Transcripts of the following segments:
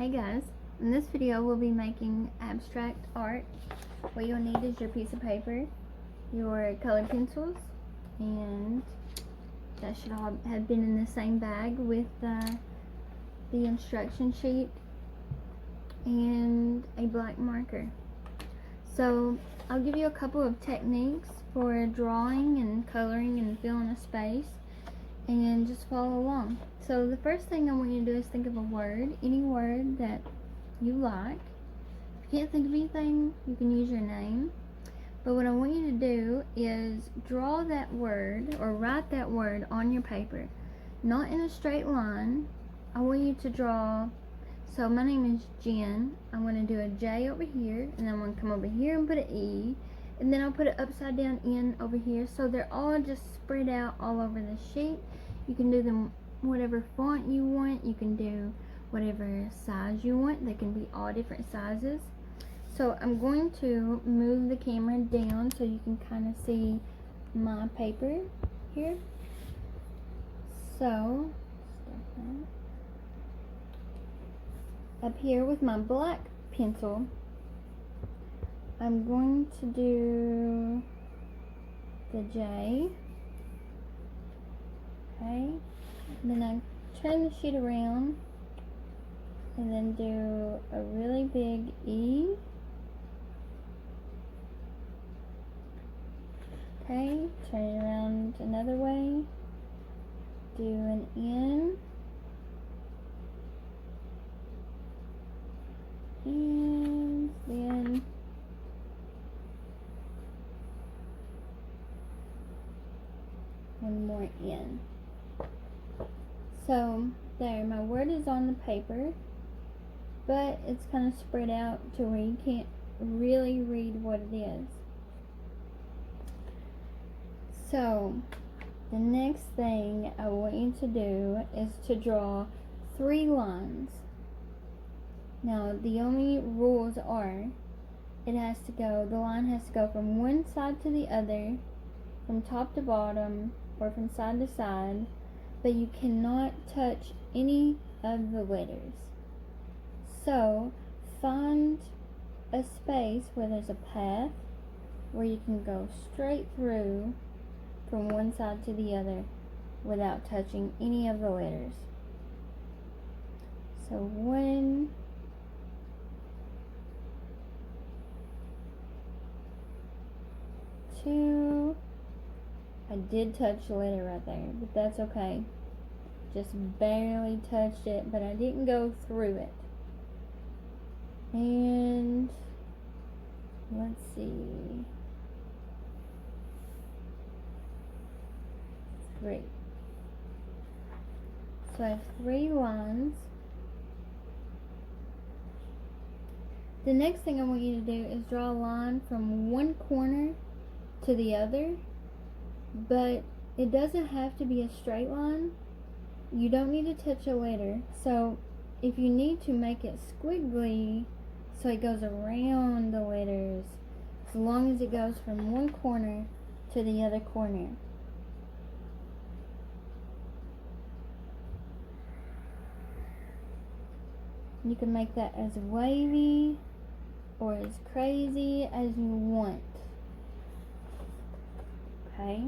Hey guys, in this video we'll be making abstract art. What you'll need is your piece of paper, your colored pencils, and that should all have been in the same bag with the instruction sheet and a black marker. So I'll give you a couple of techniques for drawing and coloring and filling a space, and just follow along. So the first thing I want you to do is think of a word, any word that you like. If you can't think of anything, you can use your name. But what I want you to do is draw that word or write that word on your paper, not in a straight line. I want you to draw, so my name is Jen. I'm going to do a J over here, and then I'm going to come over here and put an E, and then I'll put an upside down N over here, so they're all just spread out all over the sheet. You can do them whatever font you want. You can do whatever size you want. They can be all different sizes. So I'm going to move the camera down so you can kind of see my paper here. So up here with my black pencil, I'm going to do the J. Okay, then I turn the sheet around and then do a really big E. Okay, turn it around another way, do an N, and then one more N. So there, my word is on the paper, but it's kind of spread out to where you can't really read what it is. So the next thing I want you to do is to draw 3 lines. Now the only rules are the line has to go from one side to the other, from top to bottom, or from side to side, but you cannot touch any of the letters. So find a space where there's a path where you can go straight through from one side to the other without touching any of the letters. So 1, 2, I did touch the letter right there, but that's okay. Just barely touched it, but I didn't go through it. And let's see, 3. So I have 3 lines. The next thing I want you to do is draw a line from one corner to the other, but it doesn't have to be a straight line. You don't need to touch a letter. So if you need to make it squiggly so it goes around the letters, as long as it goes from one corner to the other corner. You can make that as wavy or as crazy as you want. Okay?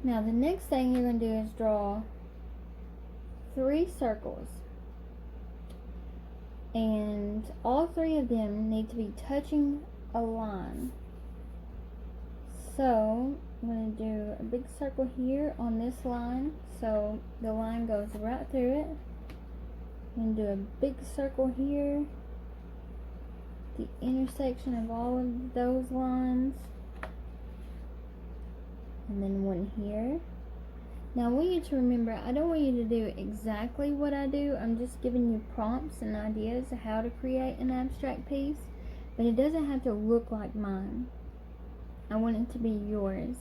Now the next thing you're going to do is draw 3 circles. And all 3 of them need to be touching a line. So I'm going to do a big circle here on this line, so the line goes right through it. I'm going to do a big circle here, the intersection of all of those lines, and then one here. Now I want you to remember, I don't want you to do exactly what I do. I'm just giving you prompts and ideas of how to create an abstract piece, but it doesn't have to look like mine. I want it to be yours.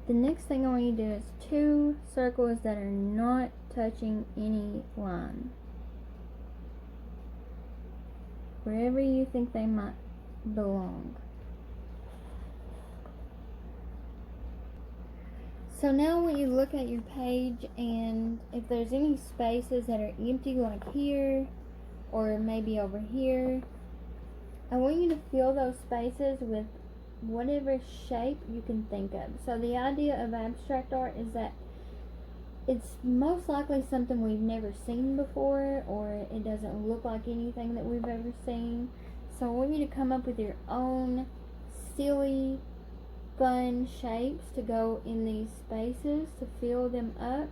The next thing I want you to do is 2 circles that are not touching any line, wherever you think they might belong. So now when you look at your page, and if there's any spaces that are empty, like here or maybe over here, I want you to fill those spaces with whatever shape you can think of. So the idea of abstract art is that it's most likely something we've never seen before, or it doesn't look like anything that we've ever seen. So I want you to come up with your own silly, fun shapes to go in these spaces to fill them up.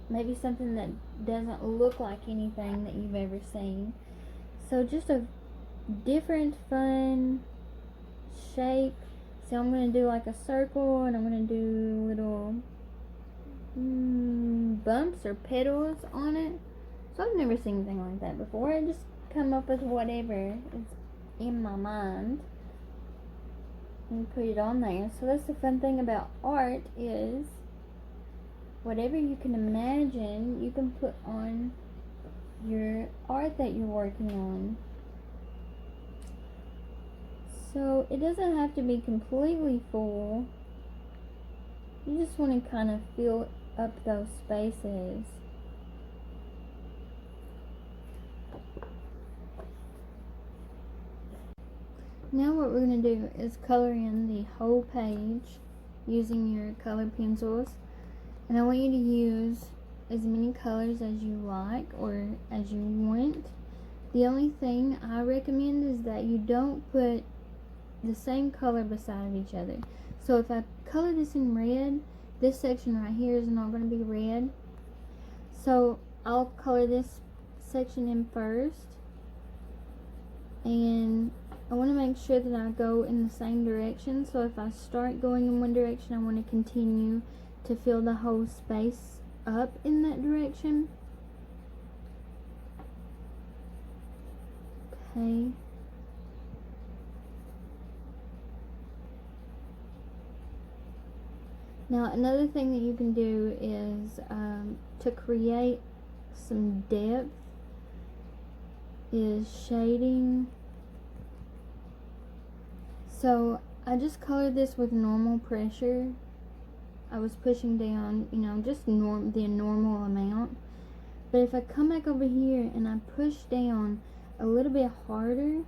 Maybe something that doesn't look like anything that you've ever seen. So just a different fun shape. So I'm going to do like a circle, and I'm going to do little bumps or petals on it. So I've never seen anything like that before. I just come up with whatever is in my mind and put it on there. So that's the fun thing about art, is whatever you can imagine, you can put on your art that you're working on. So it doesn't have to be completely full. You just want to kind of fill up those spaces. Now what we're going to do is color in the whole page using your color pencils. And I want you to use as many colors as you like or as you want. The only thing I recommend is that you don't put the same color beside each other. So if I color this in red, this section right here is not going to be red. So I'll color this section in first, and I want to make sure that I go in the same direction. So if I start going in one direction, I want to continue to fill the whole space up in that direction. Okay. Now another thing that you can do is to create some depth is shading. So I just colored this with normal pressure. I was pushing down, just the normal amount. But if I come back over here and I push down a little bit harder,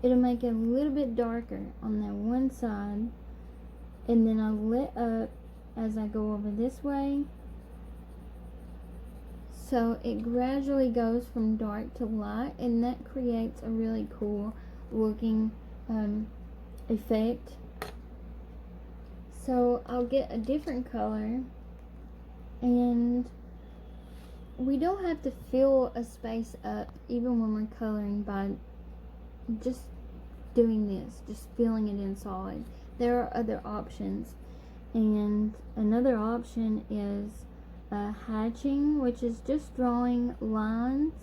it'll make it a little bit darker on that one side. And then I'll let up as I go over this way. So it gradually goes from dark to light, and that creates a really cool looking effect. So I'll get a different color, and we don't have to fill a space up even when we're coloring by just doing this, just filling it in solid. There are other options, and another option is hatching, which is just drawing lines.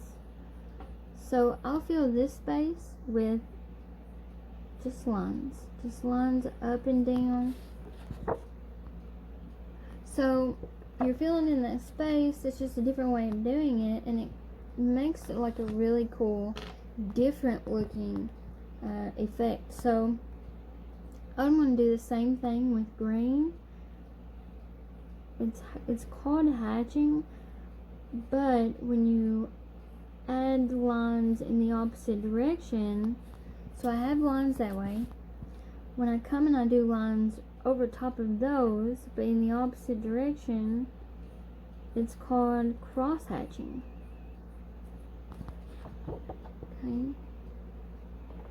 So I'll fill this space with just lines up and down. So you're filling in that space. It's just a different way of doing it, and it makes it like a really cool, different looking effect. So I'm going to do the same thing with green. It's called hatching, but when you add lines in the opposite direction, so I have lines that way. When I come and I do lines over top of those, but in the opposite direction, it's called cross hatching. Okay.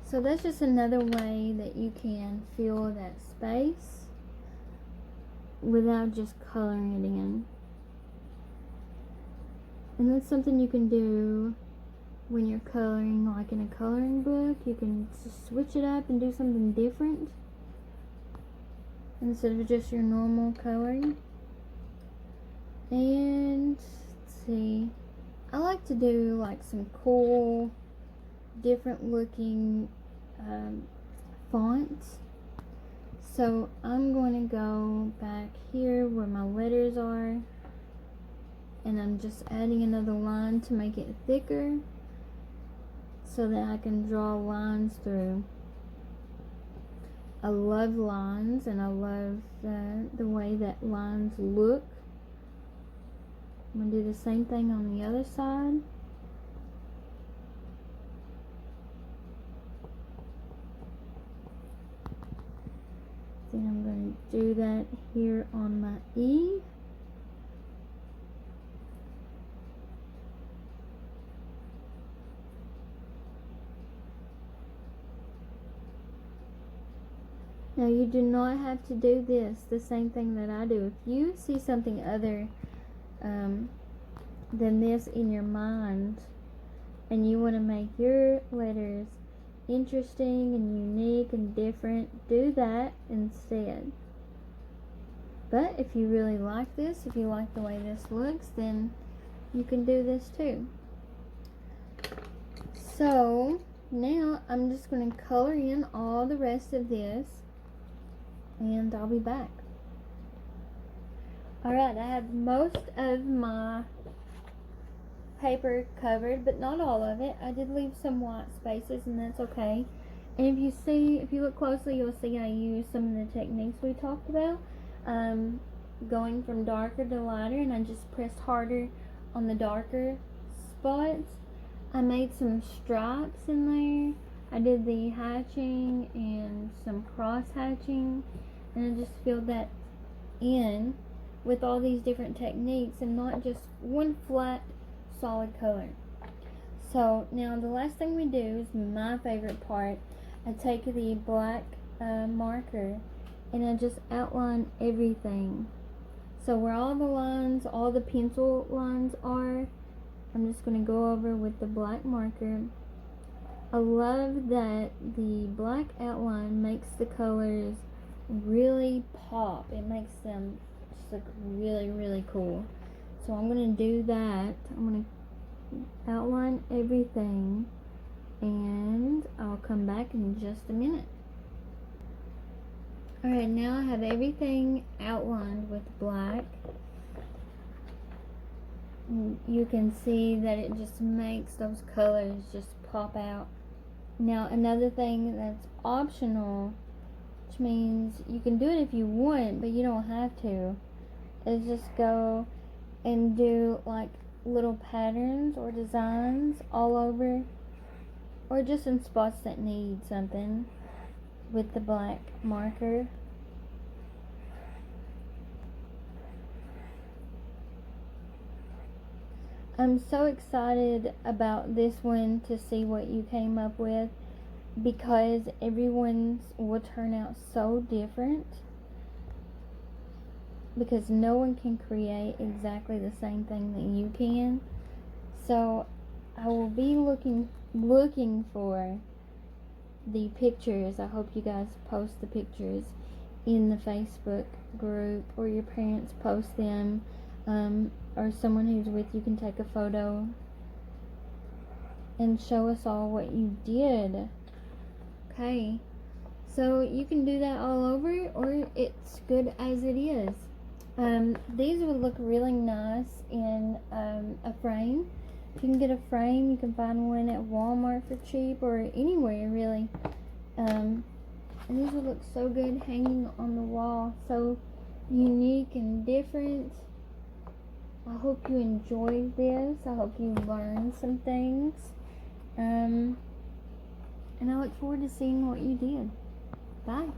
So that's just another way that you can fill that space without just coloring it in. And that's something you can do when you're coloring, like in a coloring book. You can just switch it up and do something different instead of just your normal coloring. And let's see, I like to do like some cool, different looking fonts. So I'm going to go back here where my letters are, and I'm just adding another line to make it thicker so that I can draw lines through. I love lines, and I love the way that lines look. I'm going to do the same thing on the other side. Then I'm going to do that here on my E. Now you do not have to do this, the same thing that I do. If you see something other than this in your mind, and you want to make your letters interesting and unique and different, do that instead. But if you really like this, if you like the way this looks, then you can do this too. So now I'm just going to color in all the rest of this, and I'll be back. Alright, I have most of my paper covered, but not all of it. I did leave some white spaces, and that's okay. And if you look closely, you'll see I used some of the techniques we talked about, going from darker to lighter, and I just pressed harder on the darker spots. I made some stripes in there. I did the hatching and some cross hatching, and I just filled that in with all these different techniques and not just one flat solid color. So now the last thing we do is my favorite part. I take the black marker and I just outline everything. So where all the lines, all the pencil lines are, I'm just going to go over with the black marker. I love that the black outline makes the colors really pop. It makes them just look really, really cool. So I'm going to do that. I'm going to outline everything, and I'll come back in just a minute. Alright, now I have everything outlined with black. You can see that it just makes those colors just pop out. Now another thing that's optional, which means you can do it if you want, but you don't have to, is just go and do like little patterns or designs all over, or just in spots that need something with the black marker. I'm so excited about this one to see what you came up with, because everyone's will turn out so different, because no one can create exactly the same thing that you can. So I will be looking for the pictures. I hope you guys post the pictures in the Facebook group, or your parents post them, or someone who's with you can take a photo and show us all what you did. Okay, so you can do that all over, or it's good as it is. These would look really nice in a frame. If you can get a frame, you can find one at Walmart for cheap, or anywhere really. And these would look so good hanging on the wall, so unique and different. I hope you enjoyed this. I hope you learned some things. And I look forward to seeing what you did. Bye.